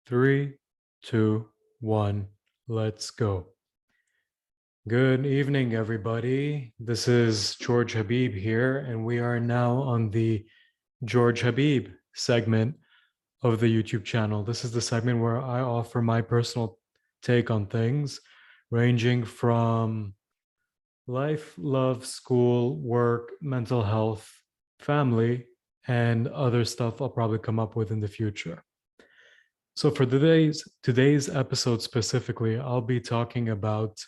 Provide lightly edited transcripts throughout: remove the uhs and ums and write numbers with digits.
Three, two, one, let's go. Good evening, everybody. This is George Habib here, and we are now on the George Habib segment of the YouTube channel. This is the segment where I offer my personal take on things, ranging from life, love, school, work, mental health, family, and other stuff I'll probably come up with in the future. So for today's episode specifically, I'll be talking about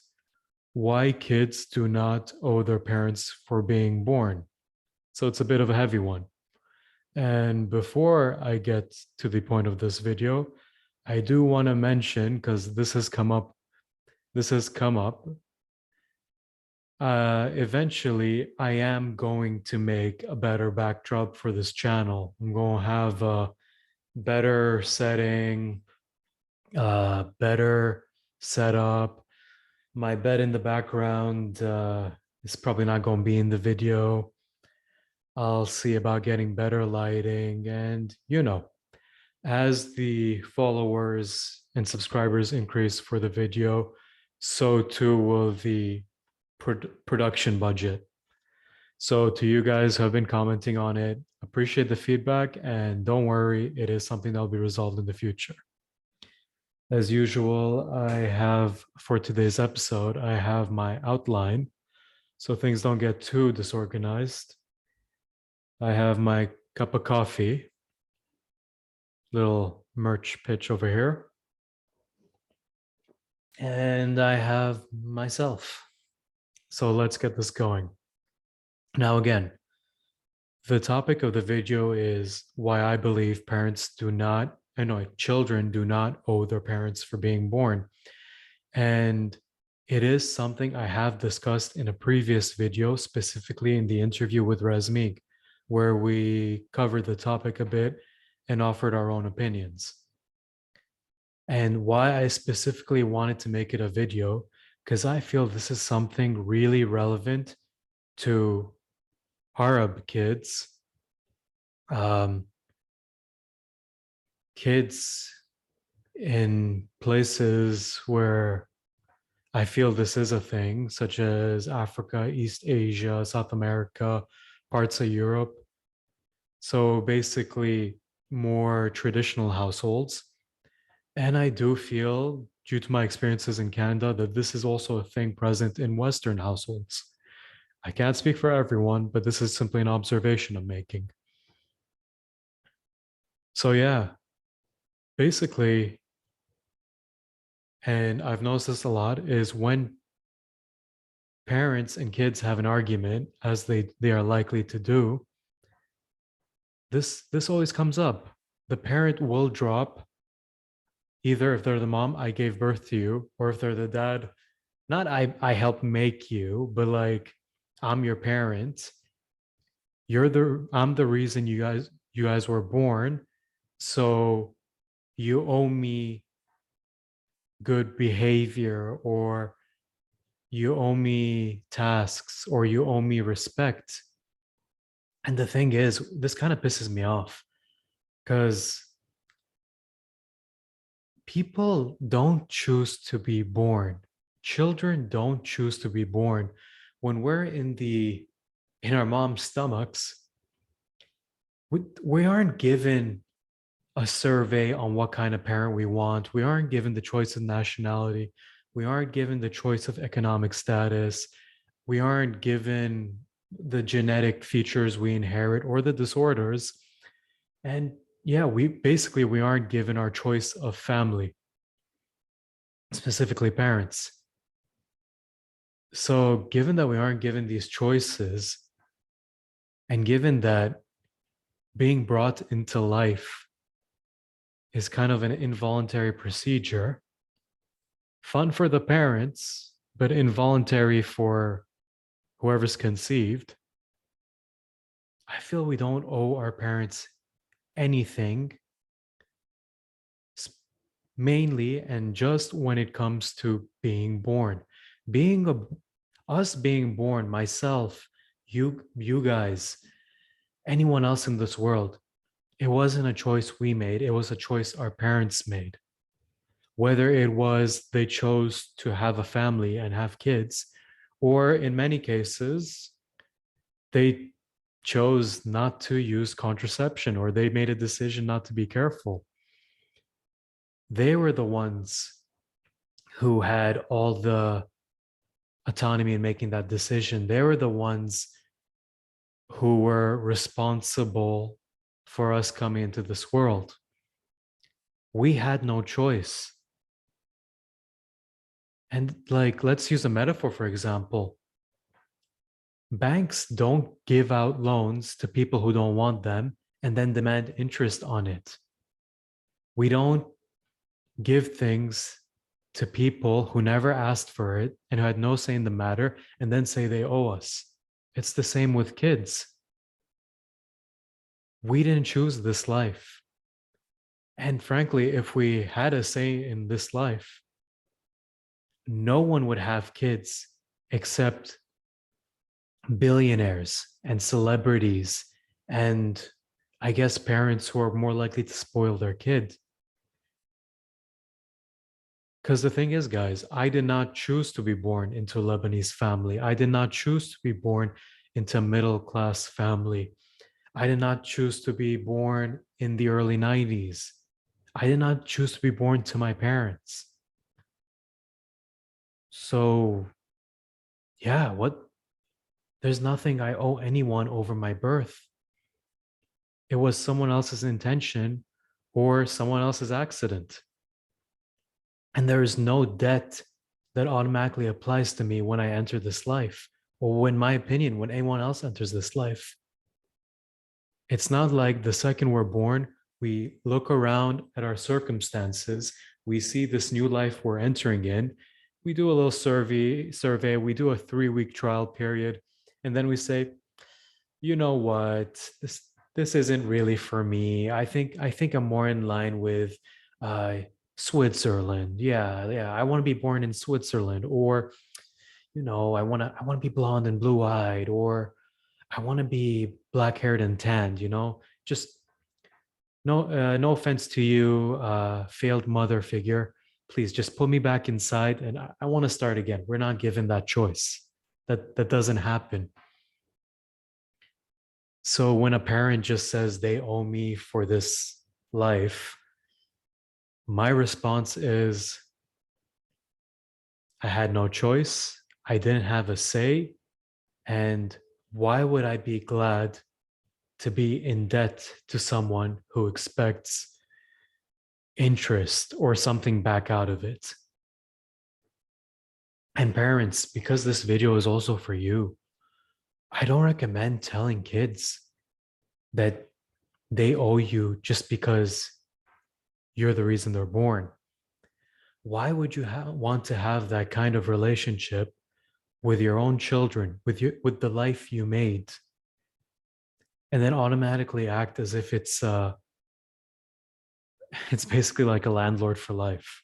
why kids do not owe their parents for being born. So it's a bit of a heavy one. And before I get to the point of this video, I do want to mention, because this has come up, eventually I am going to make a better backdrop for this channel. I'm going to have a better setting, better setup. My bed in the background is probably not going to be in the video. I'll see about getting better lighting. And, as the followers and subscribers increase for the video, so too will the production budget. So to you guys who have been commenting on it, appreciate the feedback, and don't worry, it is something that will be resolved in the future. As usual, for today's episode, I have my outline so things don't get too disorganized. I have my cup of coffee, little merch pitch over here. And I have myself. So let's get this going. Now, again, the topic of the video is why I believe children do not owe their parents for being born. And it is something I have discussed in a previous video, specifically in the interview with Razmig, where we covered the topic a bit and offered our own opinions. And why I specifically wanted to make it a video, because I feel this is something really relevant to Arab kids, kids in places where I feel this is a thing, such as Africa, East Asia, South America, parts of Europe. So basically, more traditional households. And I do feel, due to my experiences in Canada, that this is also a thing present in Western households. I can't speak for everyone, but this is simply an observation I'm making. So yeah, basically, and I've noticed this a lot, is when parents and kids have an argument, as they are likely to do, this always comes up. The parent will drop, either if they're the mom, I gave birth to you, or if they're the dad, not I helped make you, but like, I'm your parent. I'm the reason you guys were born. So you owe me good behavior, or you owe me tasks, or you owe me respect. And the thing is, this kind of pisses me off, because people don't choose to be born. Children don't choose to be born. When we're in our mom's stomachs, we aren't given a survey on what kind of parent we want. We aren't given the choice of nationality. We aren't given the choice of economic status. We aren't given the genetic features we inherit or the disorders. And yeah, we aren't given our choice of family, specifically parents. So given that we aren't given these choices, and given that being brought into life is kind of an involuntary procedure, fun for the parents, but involuntary for whoever's conceived, I feel we don't owe our parents anything, mainly and just when it comes to being born. Us being born, myself, you guys, anyone else in this world, it wasn't a choice we made. It was a choice our parents made. whether it was they chose to have a family and have kids, or in many cases, they chose not to use contraception or they made a decision not to be careful. They were the ones who had all the autonomy in making that decision. They were the ones who were responsible for us coming into this world. We had no choice. And like, let's use a metaphor, for example. Banks don't give out loans to people who don't want them and then demand interest on it. We don't give things to people who never asked for it and who had no say in the matter and then say they owe us. It's the same with kids. We didn't choose this life. And frankly, if we had a say in this life, no one would have kids except billionaires and celebrities and I guess parents who are more likely to spoil their kid. Because the thing is, guys, I did not choose to be born into a Lebanese family. I did not choose to be born into a middle class family. I did not choose to be born in the early 90s. I did not choose to be born to my parents. So, yeah, there's nothing I owe anyone over my birth. It was someone else's intention or someone else's accident. And there is no debt that automatically applies to me when I enter this life, or in my opinion, when anyone else enters this life. It's not like the second we're born, we look around at our circumstances, we see this new life we're entering in, we do a little survey, we do a 3-week trial period, and then we say, you know what, this isn't really for me. I think I'm more in line with Switzerland. Yeah, I want to be born in Switzerland, or I want to be blonde and blue-eyed, or I want to be black-haired and tanned. Just no offense to you, failed mother figure. Please just put me back inside, and I want to start again. We're not given that choice. That doesn't happen. So when a parent just says they owe me for this life, my response is, I had no choice. I didn't have a say. And why would I be glad to be in debt to someone who expects interest or something back out of it? And parents, because this video is also for you, I don't recommend telling kids that they owe you just because you're the reason they're born. Why would you want to have that kind of relationship with your own children, with the life you made, and then automatically act as if it's basically like a landlord for life?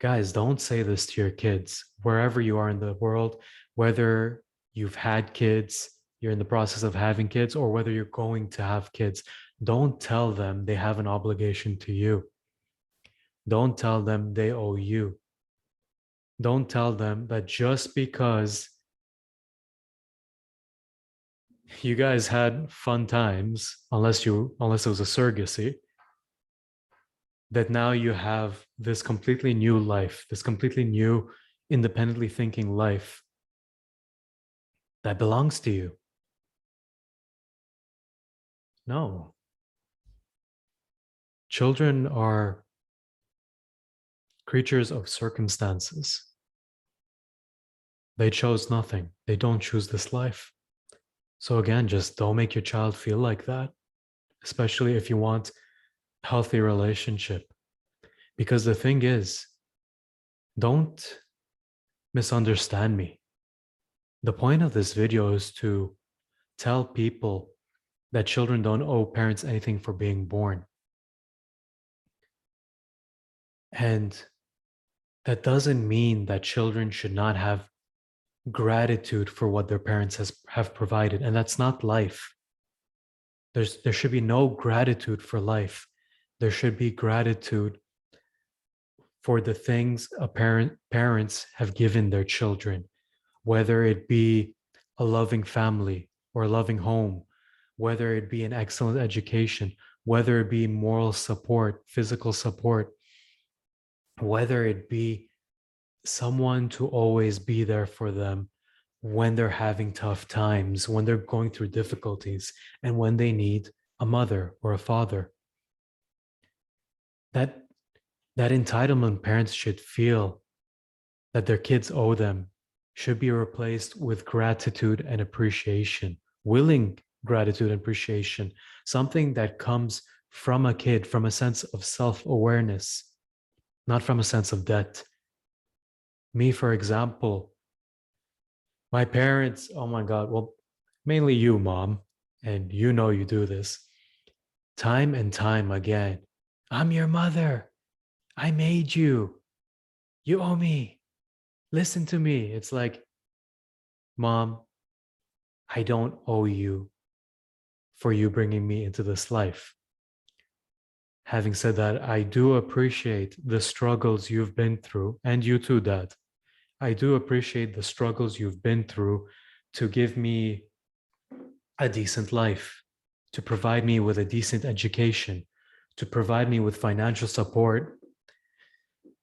Guys, don't say this to your kids wherever you are in the world, whether you've had kids, you're in the process of having kids, or whether you're going to have kids. Don't tell them they have an obligation to you. Don't tell them they owe you. Don't tell them that just because you guys had fun times, unless it was a surrogacy, that now you have this completely new life, this completely new, independently thinking life that belongs to you. No. Children are creatures of circumstances. They chose nothing. They don't choose this life. So again, just don't make your child feel like that, especially if you want a healthy relationship. Because the thing is, don't misunderstand me. The point of this video is to tell people that children don't owe parents anything for being born. And that doesn't mean that children should not have gratitude for what their parents have provided. And that's not life. There should be no gratitude for life. There should be gratitude for the things parents have given their children, whether it be a loving family or a loving home, whether it be an excellent education, whether it be moral support, physical support, whether it be someone to always be there for them when they're having tough times, when they're going through difficulties, and when they need a mother or a father. That that entitlement parents should feel that their kids owe them should be replaced with gratitude and appreciation, willing gratitude and appreciation, something that comes from a kid, from a sense of self-awareness, not from a sense of debt. Me, for example, my parents, oh my God, well, mainly you, mom, and you know you do this time and time again. I'm your mother. I made you. You owe me. Listen to me. It's like, mom, I don't owe you for you bringing me into this life. Having said that, I do appreciate the struggles you've been through, and you too, Dad. I do appreciate the struggles you've been through to give me a decent life, to provide me with a decent education, to provide me with financial support,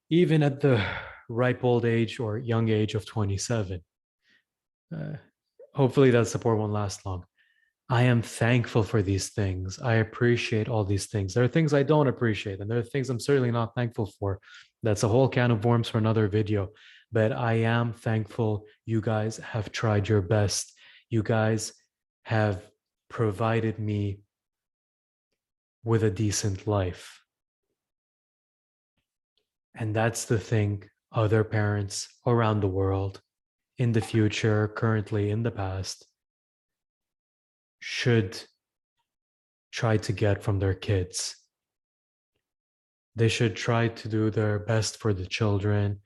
even at the ripe old age or young age of 27. Uh, Hopefully, that support won't last long. I am thankful for these things. I appreciate all these things. There are things I don't appreciate, and there are things I'm certainly not thankful for. That's a whole can of worms for another video. But I am thankful you guys have tried your best. You guys have provided me with a decent life. And that's the thing other parents around the world, in the future, currently, in the past, should try to get from their kids. They should try to do their best for the children.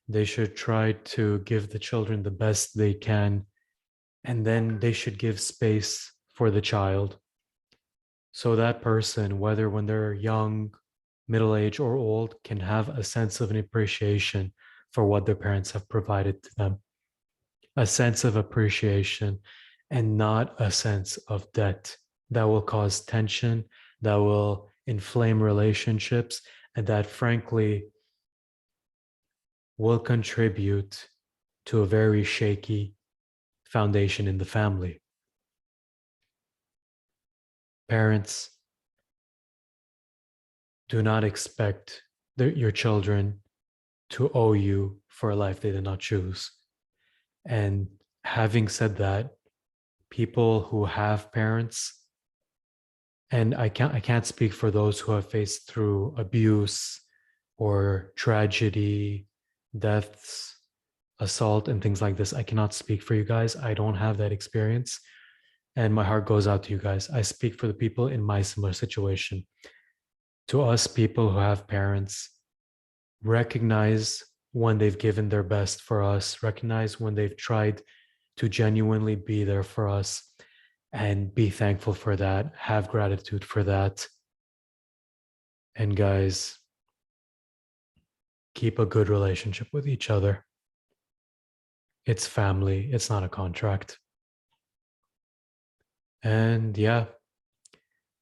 They should try to give the children the best they can. And then they should give space for the child. So that person, whether when they're young, middle age, or old, can have a sense of an appreciation for what their parents have provided to them. A sense of appreciation and not a sense of debt that will cause tension, that will inflame relationships, and that frankly will contribute to a very shaky foundation in the family. Parents, do not expect your children to owe you for a life they did not choose. And having said that, people who have parents, and I can't speak for those who have faced through abuse or tragedy, deaths, assault, and things like this. I cannot speak for you guys. I don't have that experience. And my heart goes out to you guys. I speak for the people in my similar situation. To us, people who have parents, recognize when they've given their best for us, recognize when they've tried to genuinely be there for us, and be thankful for that, have gratitude for that. And guys, keep a good relationship with each other. It's family, it's not a contract. And yeah,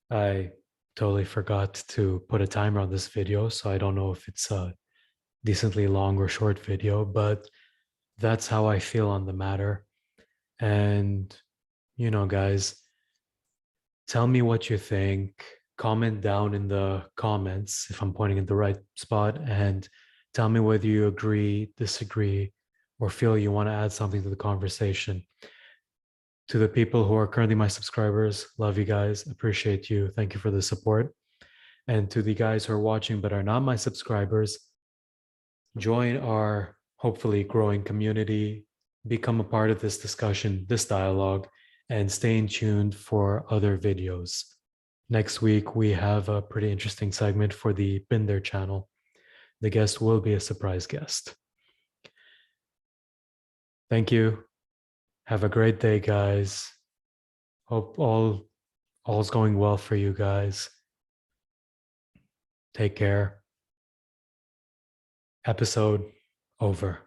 I totally forgot to put a timer on this video, so I don't know if it's a decently long or short video, but that's how I feel on the matter. And, you know, guys, tell me what you think. Comment down in the comments if I'm pointing at the right spot, and tell me whether you agree, disagree, or feel you want to add something to the conversation. To the people who are currently my subscribers, love you guys, appreciate you. Thank you for the support. And to the guys who are watching but are not my subscribers, join our hopefully growing community, become a part of this discussion, this dialogue, and stay tuned for other videos. Next week, we have a pretty interesting segment for the Been There channel. The guest will be a surprise guest. Thank you. Have a great day, guys. Hope all's going well for you guys. Take care. Episode over.